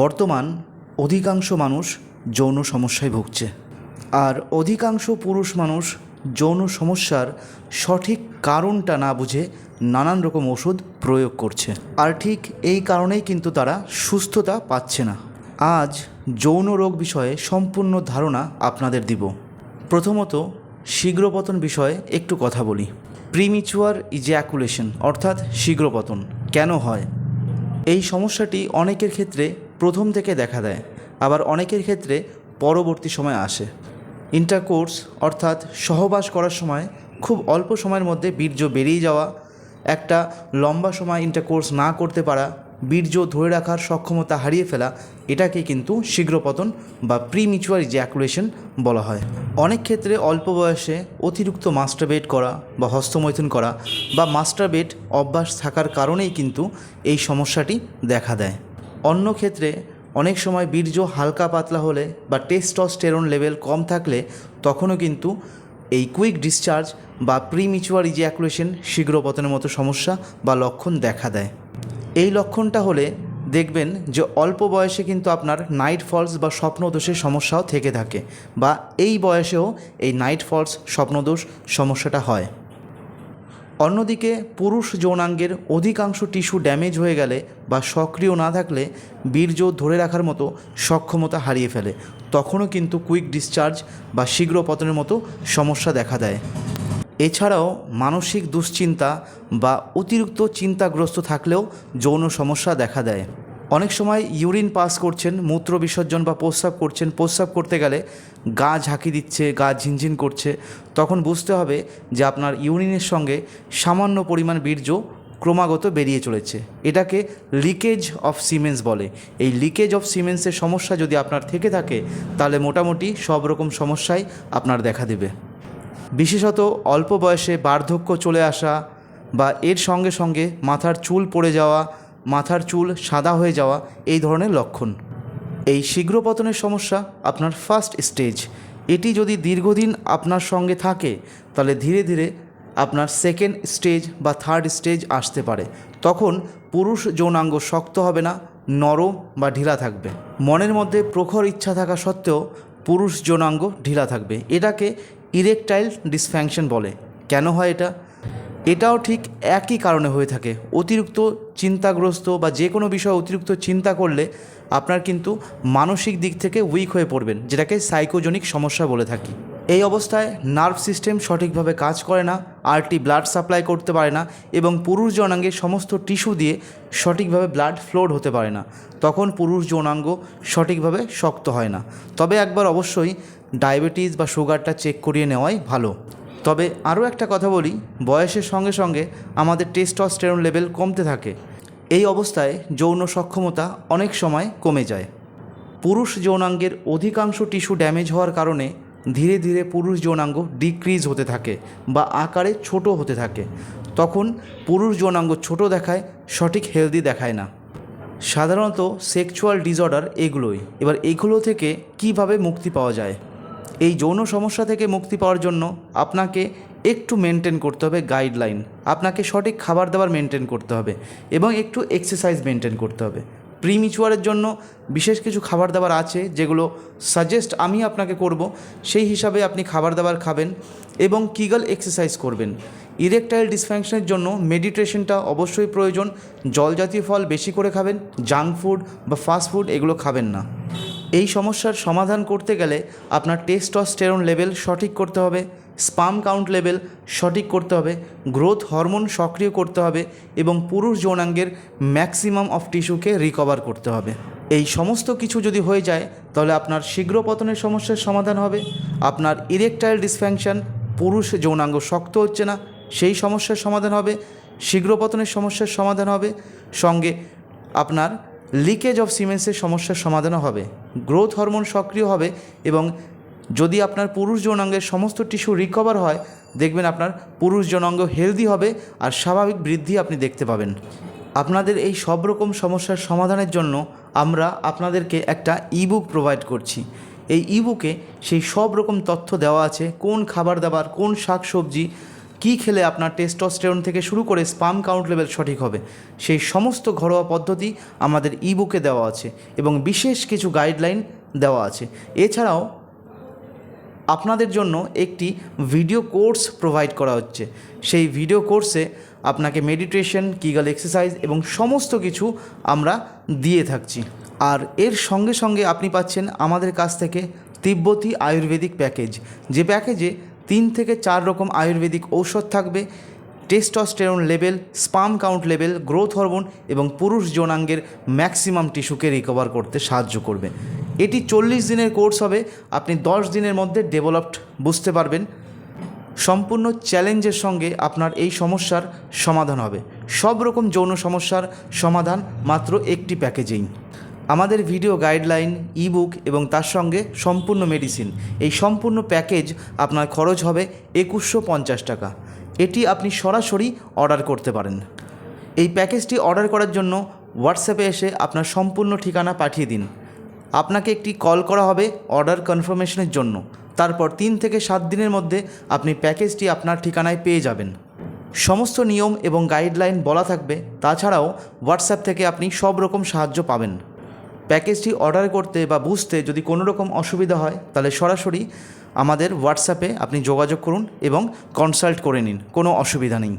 বর্তমান অধিকাংশ মানুষ যৌন সমস্যায় ভুগছে, আর অধিকাংশ পুরুষ মানুষ যৌন সমস্যার সঠিক কারণটা না বুঝে নানান রকম ওষুধ প্রয়োগ করছে, আর ঠিক এই কারণেই কিন্তু তারা সুস্থতা পাচ্ছে না। আজ যৌন রোগ বিষয়ে সম্পূর্ণ ধারণা আপনাদের দিব। প্রথমত শীঘ্রপতন বিষয়ে একটু কথা বলি। প্রিমিচুয়ার ইজ্যাকুলেশন অর্থাৎ শীঘ্রপতন কেন হয়? এই সমস্যাটি অনেকের ক্ষেত্রে প্রথম থেকে দেখা দেয়, আবার অনেকের ক্ষেত্রে পরবর্তী সময় আসে। ইন্টারকোর্স অর্থাৎ সহবাস করার সময় খুব অল্প সময়ের মধ্যে বীর্য বেরিয়ে যাওয়া, একটা লম্বা সময় ইন্টারকোর্স না করতে পারা, বীর্য ধরে রাখার সক্ষমতা হারিয়ে ফেলা, এটাকে কিন্তু শীঘ্রপতন বা প্রিমিচুয়ার ইজ্যাকুলেশন বলা হয়। অনেক ক্ষেত্রে অল্প বয়সে অতিরিক্ত মাস্টারবেট করা বা হস্তমৈথুন করা বা মাস্টারবেট অভ্যাস থাকার কারণেই কিন্তু এই সমস্যাটি দেখা দেয়। অন্য ক্ষেত্রে অনেক সময় বীর্য হালকা পাতলা হলে বা টেস্টোস্টেরন লেভেল কম থাকলে তখনও কিন্তু এই কুইক ডিসচার্জ বা প্রিমিচুয়ার ইজ্যাকুলেশন শীঘ্রপতনের মতো সমস্যা বা লক্ষণ দেখা দেয়। এই লক্ষণটা হলে দেখবেন যে অল্প বয়সে কিন্তু আপনার নাইট ফলস বা স্বপ্নদোষের সমস্যাও থেকে থাকে, বা এই বয়সেও এই নাইট ফলস স্বপ্নদোষ সমস্যাটা হয়। অন্যদিকে পুরুষ যৌনাঙ্গের অধিকাংশ টিস্যু ড্যামেজ হয়ে গেলে বা সক্রিয় না থাকলে বীর্য ধরে রাখার মতো সক্ষমতা হারিয়ে ফেলে, তখনও কিন্তু কুইক ডিসচার্জ বা শীঘ্র পতনের মতো সমস্যা দেখা দেয়। এছাড়াও মানসিক দুশ্চিন্তা বা অতিরিক্ত চিন্তাগ্রস্ত থাকলেও যৌন সমস্যা দেখা দেয়। অনেক সময় ইউরিন পাস করছেন, মূত্র বিসর্জন বা প্রস্রাব করছেন, প্রস্রাব করতে গেলে গা ঝাঁকি দিচ্ছে, গা ঝিনঝিন করছে, তখন বুঝতে হবে যে আপনার ইউরিনের সঙ্গে সামান্য পরিমাণ বীর্য ক্রমাগত বেরিয়ে চলেছে। এটাকে লিকেজ অফ সিমেন্স বলে। এই লিকেজ অফ সিমেন্সের সমস্যা যদি আপনার থেকে থাকে তাহলে মোটামুটি সব রকম সমস্যাই আপনার দেখা দেবে। বিশেষত অল্প বয়সে বার্ধক্য চলে আসা বা এর সঙ্গে সঙ্গে মাথার চুল পড়ে যাওয়া, মাথার চুল সাদা হয়ে যাওয়া, এই ধরনের লক্ষণ। এই শীঘ্র পতনের সমস্যা আপনার ফার্স্ট স্টেজ। এটি যদি দীর্ঘদিন আপনার সঙ্গে থাকে তাহলে ধীরে ধীরে আপনার সেকেন্ড স্টেজ বা থার্ড স্টেজ আসতে পারে। তখন পুরুষ যৌনাঙ্গ শক্ত হবে না, নরম বা ঢিলা থাকবে। মনের মধ্যে প্রখর ইচ্ছা থাকা সত্ত্বেও পুরুষ যৌনাঙ্গ ঢিলা থাকবে। এটাকে ইরেকটাইল ডিসফাংশন বলে। কেন হয় এটা? এটাও ঠিক একই কারণে হয়ে থাকে। অতিরিক্ত চিন্তাগ্রস্ত বা যে কোনো বিষয়ে অতিরিক্ত চিন্তা করলে আপনার কিন্তু মানসিক দিক থেকে উইক হয়ে পড়বেন, যেটাকে সাইকোজনিক সমস্যা বলে থাকি। এই অবস্থায় নার্ভ সিস্টেম সঠিকভাবে কাজ করে না, আরটি ব্লাড সাপ্লাই করতে পারে না এবং পুরুষ যৌনাঙ্গের সমস্ত টিস্যু দিয়ে সঠিকভাবে ব্লাড ফ্লোড হতে পারে না। তখন পুরুষ যৌনাঙ্গ সঠিকভাবে শক্ত হয় না। তবে একবার অবশ্যই ডায়াবেটিস বা সুগারটা চেক করিয়ে নেওয়াই ভালো। তবে আরও একটা কথা বলি, বয়সের সঙ্গে সঙ্গে আমাদের টেস্টোস্টেরন লেভেল কমতে থাকে। এই অবস্থায় যৌন সক্ষমতা অনেক সময় কমে যায়। পুরুষ যৌনাঙ্গের অধিকাংশ টিস্যু ড্যামেজ হওয়ার কারণে ধীরে ধীরে পুরুষ যৌনাঙ্গ ডিক্রিজ হতে থাকে বা আকারে ছোট হতে থাকে। তখন পুরুষ যৌনাঙ্গ ছোট দেখায়, সঠিক হেলদি দেখায় না। সাধারণত সেক্সুয়াল ডিসঅর্ডার এগুলোই। এবার এগুলো থেকে কিভাবে মুক্তি পাওয়া যায়? এই যৌন সমস্যা থেকে মুক্তি পাওয়ার জন্য আপনাকে একটু মেনটেন করতে হবে গাইডলাইন। আপনাকে সঠিক খাবার দাবার মেনটেন করতে হবে এবং একটু এক্সারসাইজ মেনটেন করতে হবে। প্রিমিচুয়ারের জন্য বিশেষ কিছু খাবার দাবার আছে যেগুলো সাজেস্ট আমি আপনাকে করব, সেই হিসাবে আপনি খাবার দাবার খাবেন এবং কিগল এক্সারসাইজ করবেন। ইরেকটাইল ডিসফাংশনের জন্য মেডিটেশনটা অবশ্যই প্রয়োজন। জল জাতীয় ফল বেশি করে খাবেন, জাঙ্ক ফুড বা ফাস্ট ফুড এগুলো খাবেন না। এই সমস্যার সমাধান করতে গেলে আপনার টেস্টোস্টেরন লেভেল সঠিক করতে হবে, স্পার্ম কাউন্ট লেভেল সঠিক করতে হবে, গ্রোথ হরমোন সক্রিয় করতে হবে এবং পুরুষ যৌনাঙ্গের ম্যাক্সিমাম অফ টিস্যুকে রিকভার করতে হবে। এই সমস্ত কিছু যদি হয়ে যায় তাহলে আপনার শীঘ্র পতনের সমস্যার সমাধান হবে। আপনার ইরেকটাইল ডিসফাংশন, পুরুষ যৌনাঙ্গ শক্ত হচ্ছে না, সেই সমস্যার সমাধান হবে। শীঘ্র পতনের সমস্যার সমাধান হবে, সঙ্গে আপনার লিকেজ অফ সিমেন্সের সমস্যার সমাধানও হবে। গ্রোথ হরমোন সক্রিয় হবে এবং যদি আপনার পুরুষ যৌনাঙ্গের সমস্ত টিস্যু রিকভার হয়, দেখবেন আপনার পুরুষ যৌনাঙ্গ হেলদি হবে আর স্বাভাবিক বৃদ্ধি আপনি দেখতে পাবেন। আপনাদের এই সব রকম সমস্যার সমাধানের জন্য আমরা আপনাদেরকে একটা ইবুক প্রোভাইড করছি। এই ইবুকে সেই সব রকম তথ্য দেওয়া আছে, কোন খাবার দাবার, কোন শাক সবজি কী খেলে আপনার টেস্টোস্টেরন থেকে শুরু করে স্পাম কাউন্ট লেভেল সঠিক হবে, সেই সমস্ত ঘরোয়া পদ্ধতি আমাদের ইবুকে দেওয়া আছে এবং বিশেষ কিছু গাইডলাইন দেওয়া আছে। এছাড়াও আপনাদের জন্য একটি ভিডিও কোর্স প্রোভাইড করা হচ্ছে। সেই ভিডিও কোর্সে আপনাকে মেডিটেশন, কিগাল এক্সারসাইজ এবং সমস্ত কিছু আমরা দিয়ে থাকছি। আর এর সঙ্গে সঙ্গে আপনি পাচ্ছেন আমাদের কাছ থেকে তিব্বতী আয়ুর্বেদিক প্যাকেজ, যে প্যাকেজে 3 থেকে 4 রকম আয়ুর্বেদিক ঔষধ থাকবে। Testosterone level, sperm count level, growth hormone এবং পুরুষ যৌনাঙ্গের ম্যাক্সিমাম টিস্যুকে রিকভার করতে সাহায্য করবে। এটি 40 দিনের কোর্স হবে। আপনি 10 দিনের মধ্যে ডেভেলপড বুঝতে পারবেন। সম্পূর্ণ চ্যালেঞ্জের সঙ্গে আপনার এই সমস্যার সমাধান হবে। সব রকম যৌন সমস্যার সমাধান মাত্র একটি প্যাকেজেই। আমাদের ভিডিও গাইডলাইন, ইবুক এবং তার সঙ্গে সম্পূর্ণ মেডিসিন, এই সম্পূর্ণ প্যাকেজ আপনার খরচ হবে 2150 টাকা। এটি আপনি সরাসরি অর্ডার করতে পারেন। এই প্যাকেজটি অর্ডার করার জন্য হোয়াটসঅ্যাপে এসে আপনার সম্পূর্ণ ঠিকানা পাঠিয়ে দিন। আপনাকে একটি কল করা হবে অর্ডার কনফার্মেশনের জন্য। তারপর 3 থেকে 7 দিনের মধ্যে আপনি প্যাকেজটি আপনার ঠিকানায় পেয়ে যাবেন। সমস্ত নিয়ম এবং গাইডলাইন বলা থাকবে। তাছাড়াও হোয়াটসঅ্যাপ থেকে আপনি সব রকম সাহায্য পাবেন। প্যাকেজটি অর্ডার করতে বা বুঝতে যদি কোনো রকম অসুবিধা হয়, তাহলে সরাসরি আমাদের হোয়াটসঅ্যাপে আপনি যোগাযোগ করুন এবং কনসাল্ট করে নিন, কোনো অসুবিধা নেই।